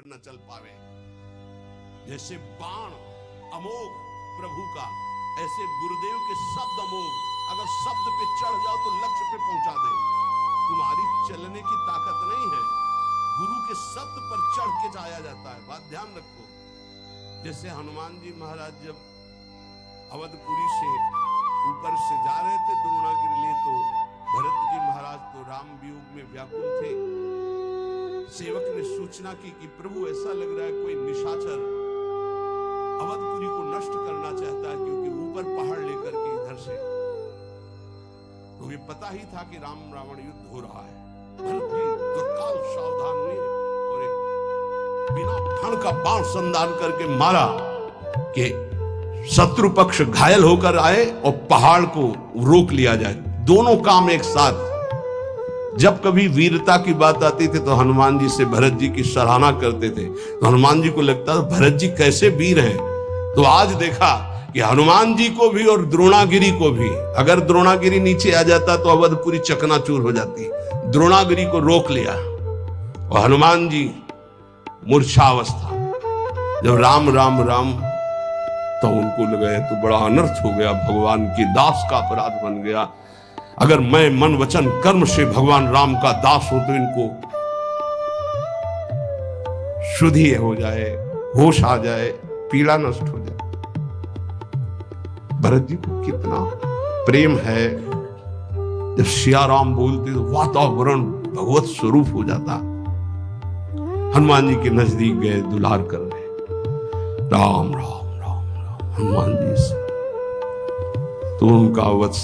न चल पावे। जैसे बाण अमोघ प्रभु का, ऐसे गुरुदेव के शब्द अमोघ, अगर शब्द पे चढ़ जाओ तो लक्ष्य पे पहुंचा दे। तुम्हारी चलने की ताकत नहीं है, गुरु के शब्द पर चढ़ के जाया जाता है। बात ध्यान रखो। जैसे हनुमान जी महाराज जब अवधपुरी से ऊपर से जा रहे थे द्रोणागिरी लिए, तो भरत जी महाराज तो राम वियोग में व्याकुल थे। सेवक ने सूचना की कि प्रभु ऐसा लग रहा है कोई निशाचर अवधपुरी को नष्ट करना चाहता है, क्योंकि ऊपर पहाड़ लेकर के इधर से, तो ये पता ही था कि राम रावण युद्ध हो रहा है। भरत जी तत्काल सावधान हुए और एक बिना फण का बाण संधान करके मारा कि शत्रु पक्ष घायल होकर आए और पहाड़ को रोक लिया जाए। दोनों काम एक साथ। जब कभी वीरता की बात आती थी तो हनुमान जी से भरत जी की सराहना करते थे, तो हनुमान जी को लगता था भरत जी कैसे वीर हैं। तो आज देखा कि हनुमान जी को भी और द्रोणागिरी को भी, अगर द्रोणागिरी नीचे आ जाता तो अवधपुरी चकनाचूर हो जाती। द्रोणागिरी को रोक लिया और हनुमान जी मूर्छावस्था। जब राम राम राम तो उनको लगा तो बड़ा अनर्थ हो गया, भगवान के दास का अपराध बन गया। अगर मैं मन वचन कर्म से भगवान राम का दास हूं तो इनको शुद्धि हो जाए, होश आ जाए, पीड़ा नष्ट हो जाए। भरत जी को कितना प्रेम है, जब सिया राम बोलते तो वातावरण भगवत स्वरूप हो जाता। हनुमान जी के नजदीक गए, दुलार कर रहे, राम राम राम राम हनुमान जी से, तो उनका वत्स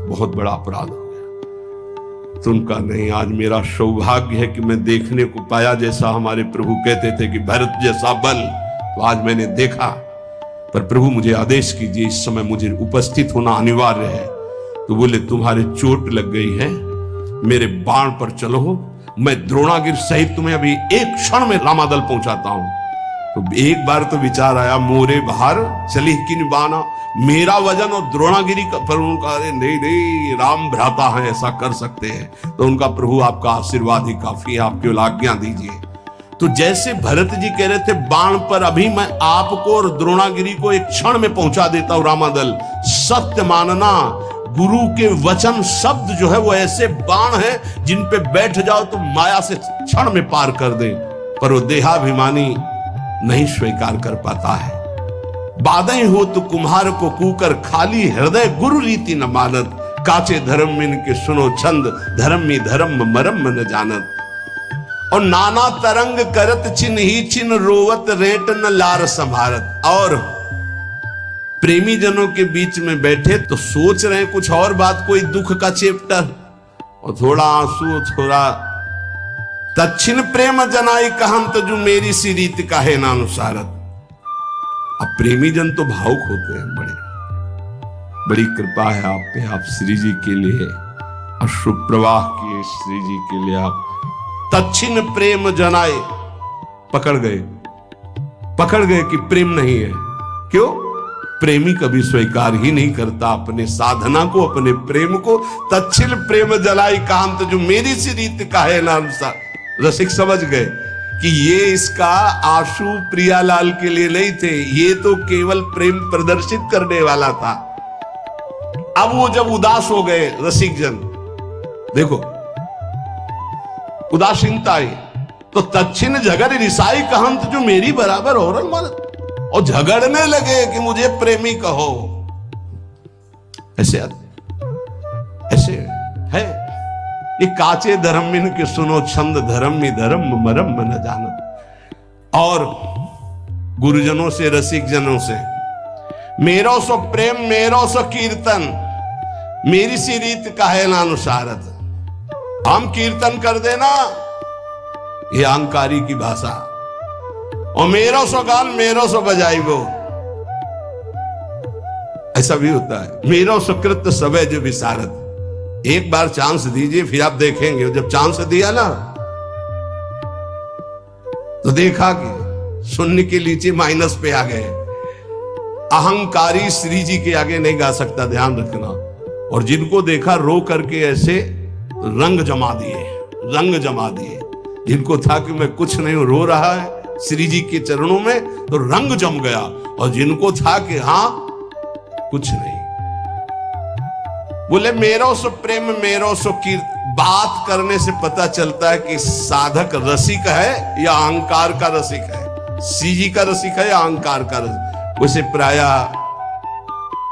बहुत बड़ा अपराध हो गया। तो उनका नहीं, आज मेरा सौभाग्य है कि मैं देखने को पाया, जैसा हमारे प्रभु कहते थे कि भरत जैसा बल, तो आज मैंने देखा। पर प्रभु मुझे आदेश कीजिए, इस समय मुझे उपस्थित होना अनिवार्य है। तो बोले तुम्हारे चोट लग गई है, मेरे बाण पर चलो, मैं द्रोणागिरी सहित तुम्हें अभी एक क्षण में रामादल पहुंचाता हूं। तो एक बार तो विचार आया, मोरे बाहर चली किन बाना, मेरा वजन और द्रोणागिरी का, पर उनका नहीं नहीं राम भ्राता है, ऐसा कर सकते हैं। तो उनका प्रभु आपका आशीर्वाद ही काफी है, आप केवल आज्ञा दीजिए। तो जैसे भरत जी कह रहे थे बाण पर अभी मैं आपको और द्रोणागिरी को एक क्षण में पहुंचा देता हूं रामादल, सत्य मानना। गुरु के वचन शब्द जो है वो ऐसे बाण है जिन पे बैठ जाओ तो माया से क्षण में पार कर दे, पर वो देहाभिमानी नहीं स्वीकार कर पाता है। बाधे हो तो कुम्हार को कूकर, खाली हृदय गुरु रीति न मानत, काचे धर्म में इनके सुनो छंद, धर्म में धर्म मरम न जानत। और नाना तरंग करत चिन्ह ही चिन्ह, रोवत रेट न लार संभारत। और प्रेमी जनों के बीच में बैठे तो सोच रहे हैं कुछ और बात, कोई दुख का चैप्टर, और थोड़ा आंसू, थोड़ा दक्षिण प्रेम जनाई कहंत, जो मेरी सी रीत का है नानुसारत। अब प्रेमी जन तो भावुक होते हैं, बड़ी कृपा है आप पे, आप श्री जी के लिए अश्रु प्रवाह किए, श्री जी के लिए आप दक्षिण प्रेम जनाए। पकड़ गए कि प्रेम नहीं है। क्यों? प्रेमी कभी स्वीकार ही नहीं करता अपने साधना को, अपने प्रेम को। दक्षिण प्रेम जलाई कांत, जो मेरी सी रीत का है ना अनुसार। रसिक समझ गए कि ये इसका आंसू प्रियालाल के लिए नहीं थे, ये तो केवल प्रेम प्रदर्शित करने वाला था। अब वो जब उदास हो गए रसिक जन, देखो उदासीनता आई, तो दक्षिण झगड़ रिसाई कहंत, जो मेरी बराबर औरन मारत, और झगड़ने लगे कि मुझे प्रेमी कहो। ऐसे है ये काचे धर्म के सुनो छंद, धर्म में धर्म मरम न जानत। और गुरुजनों से, रसिक जनों से, मेरो सो प्रेम मेरो सो कीर्तन, मेरी सी रीत का है नानुसारत। हम कीर्तन कर देना, ये अहंकारी की भाषा, और मेरो सो गान मेरो सो बजाई वो, ऐसा भी होता है। मेरो सुकृत सबे जो विसारत। एक बार चांस दीजिए, फिर आप देखेंगे। जब चांस दिया ना तो देखा कि शून्य के नीचे माइनस पे आ गए। अहंकारी श्री जी के आगे नहीं गा सकता, ध्यान रखना। और जिनको देखा रो करके ऐसे रंग जमा दिए। जिनको था कि मैं कुछ नहीं हूं, रो रहा है, श्री जी के चरणों में तो रंग जम गया, और जिनको था कि हाँ कुछ नहीं, बोले मेरो सो प्रेम मेरो सो कीर्त। बात करने से पता चलता है कि साधक रसिक है या अहंकार का रसिक है, श्री जी का रसिक है या अहंकार का रसिक। वैसे प्राय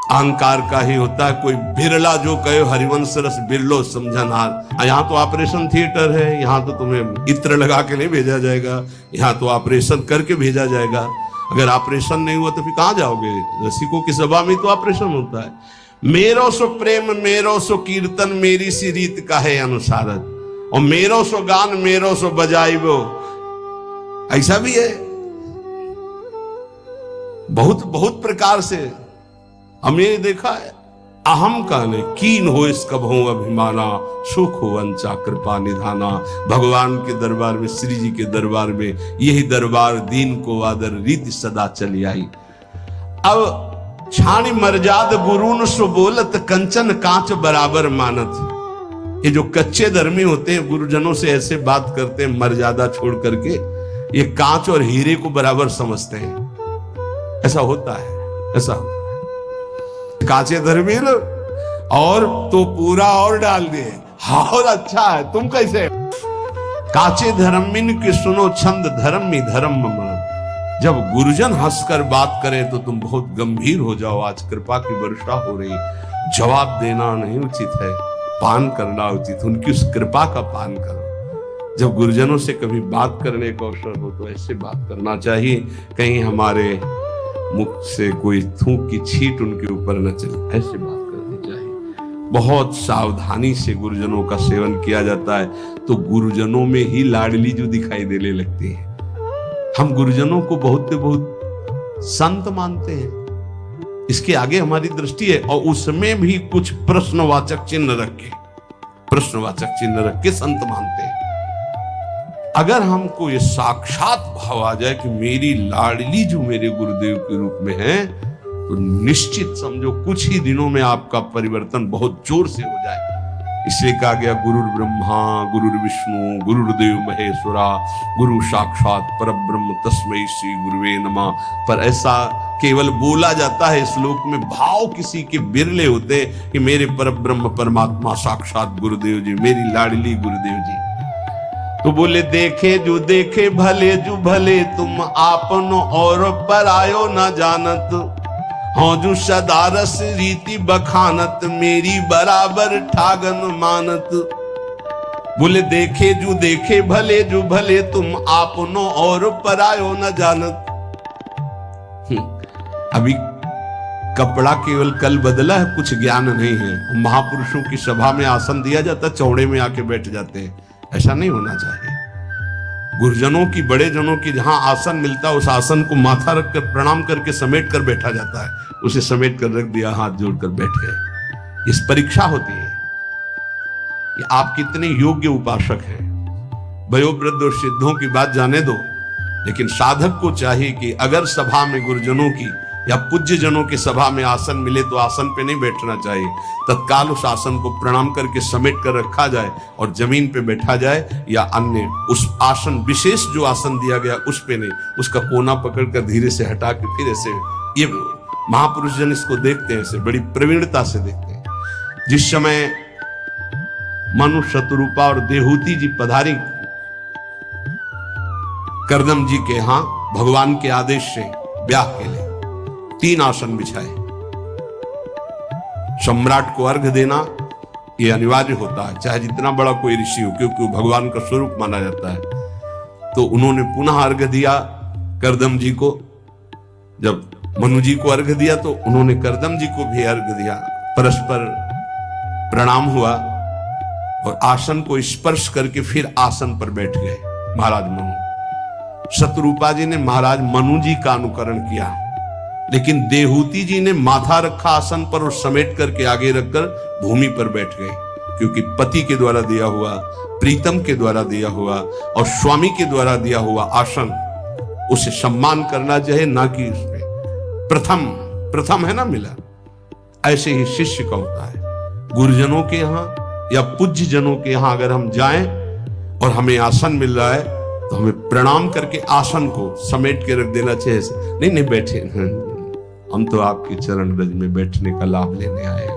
अहंकार का ही होता है। कोई बिरला जो कहे हरिवंश रस बिरलो समझनहार। यहाँ तो ऑपरेशन थिएटर है, यहाँ तो तुम्हें इत्र लगा के नहीं भेजा जाएगा, यहाँ तो ऑपरेशन करके भेजा जाएगा। अगर ऑपरेशन नहीं हुआ तो फिर कहाँ जाओगे? रसिकों की सभा में तो ऑपरेशन होता है। मेरो सो प्रेम मेरो सो कीर्तन मेरी सी रीत का है अनुसारत, और मेरो सो गान मेरो सो बजाई वो, ऐसा भी है। बहुत बहुत प्रकार से हमने देखा है। अहम काने कीन हो इस कभों अभिमाना, सुख हो वंचा कृपा निधाना। भगवान के दरबार में, श्री जी के दरबार में यही दरबार दीन को आदर रीति सदा चली आई। अब छाणी मर्याद गुरुन सो बोलत कंचन कांच बराबर मानत। ये जो कच्चे धर्मी होते हैं गुरुजनों से ऐसे बात करते हैं मर्यादा छोड़ करके, ये कांच और हीरे को बराबर समझते हैं। ऐसा होता है, ऐसा होता है। कांचे धर्मी और तो पूरा और डाल दिए, और अच्छा है तुम कैसे। कांचे धर्मिन की सुनो छंद धर्मी धर्म मन। जब गुरुजन हंसकर बात करें तो तुम बहुत गंभीर हो जाओ। आज कृपा की वर्षा हो रही, जवाब देना नहीं उचित है, पान करना उचित। उनकी उस कृपा का पान करो। जब गुरुजनों से कभी बात करने का अवसर हो तो ऐसे बात करना चाहिए, कहीं हमारे मुख से कोई थूक की छींट उनके ऊपर न चले, ऐसे बात करनी चाहिए। बहुत सावधानी से गुरुजनों का सेवन किया जाता है तो गुरुजनों में ही लाडली जो दिखाई देने लगती है। हम गुरुजनों को बहुत संत मानते हैं, इसके आगे हमारी दृष्टि है, और उसमें भी कुछ प्रश्नवाचक चिन्ह रख के संत मानते हैं। अगर हमको ये साक्षात भाव आ जाए कि मेरी लाडली जो मेरे गुरुदेव के रूप में है, तो निश्चित समझो कुछ ही दिनों में आपका परिवर्तन बहुत जोर से हो जाए। इसलिए कहा गया गुरुर ब्रह्मा गुरुर विष्णु गुरुर्देव महेश्वरा गुरु साक्षात परब्रह्म तस्मै श्री गुरुवे नमः। पर ऐसा केवल बोला जाता है, श्लोक में भाव किसी के बिरले होते कि मेरे परब्रह्म परमात्मा साक्षात गुरुदेव जी, मेरी लाडली गुरुदेव जी। तो बोले देखे जो देखे भले जो भले, तुम आपनो और परायो न जानत। हाँ जो सदारस रीति बखानत, मेरी बराबर ठागन मानत। बोले देखे जो देखे भले जो भले, तुम आपनो और परायो न जानत। अभी कपड़ा केवल कल बदला है, कुछ ज्ञान नहीं है। महापुरुषों की सभा में आसन दिया जाता, चौड़े में आके बैठ जाते हैं, ऐसा नहीं होना चाहिए। गुरुजनों की, बड़े जनों की जहां आसन मिलता है उस आसन को माथा रखकर प्रणाम करके समेट कर बैठा जाता है। उसे समेट कर रख दिया, हाथ जोड़कर बैठ गए। इस परीक्षा होती है कि आप कितने योग्य उपासक हैं। वयोवृद्ध और सिद्धों की बात जाने दो, लेकिन साधक को चाहिए कि अगर सभा में गुरुजनों की या पूज्य जनों की सभा में आसन मिले तो आसन पे नहीं बैठना चाहिए, तत्काल उस आसन को प्रणाम करके समेट कर रखा जाए और जमीन पे बैठा जाए, या अन्य उस आसन विशेष जो आसन दिया गया उस पे नहीं, उसका कोना पकड़कर धीरे से हटा के फिर ऐसे। ये महापुरुष जन इसको देखते हैं, ऐसे बड़ी प्रवीणता से देखते हैं। जिस समय मनु शतरूपा और देहूती जी पधारी करदम जी के यहां भगवान के आदेश से ब्याह के लिए, 3 आसन बिछाए। सम्राट को अर्घ देना ये अनिवार्य होता है, चाहे जितना बड़ा कोई ऋषि हो, क्योंकि वो भगवान का स्वरूप माना जाता है। तो उन्होंने पुनः अर्घ दिया करदम जी को। जब मनु जी को अर्घ दिया तो उन्होंने करदम जी को भी अर्घ दिया। परस्पर प्रणाम हुआ और आसन को स्पर्श करके फिर आसन पर बैठ गए महाराज मनु। शतरूपा जी ने महाराज मनु जी का अनुकरण किया, लेकिन देहूती जी ने माथा रखा आसन पर और समेट करके आगे रखकर भूमि पर बैठ गए, क्योंकि पति के द्वारा दिया हुआ, प्रीतम के द्वारा दिया हुआ और स्वामी के द्वारा दिया हुआ आसन, उसे सम्मान करना चाहिए, ना कि उसमें प्रथम है ना मिला। ऐसे ही शिष्य का होता है। गुरुजनों के यहाँ या पूज्य जनों के यहाँ अगर हम जाएं और हमें आसन मिल रहा है तो हमें प्रणाम करके आसन को समेट के रख देना चाहिए। नहीं नहीं बैठे, हम तो आपके चरण रज में बैठने का लाभ लेने आए हैं,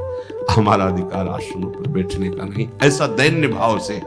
हमारा अधिकार आसनों पर बैठने का नहीं। ऐसा दैन्य भाव से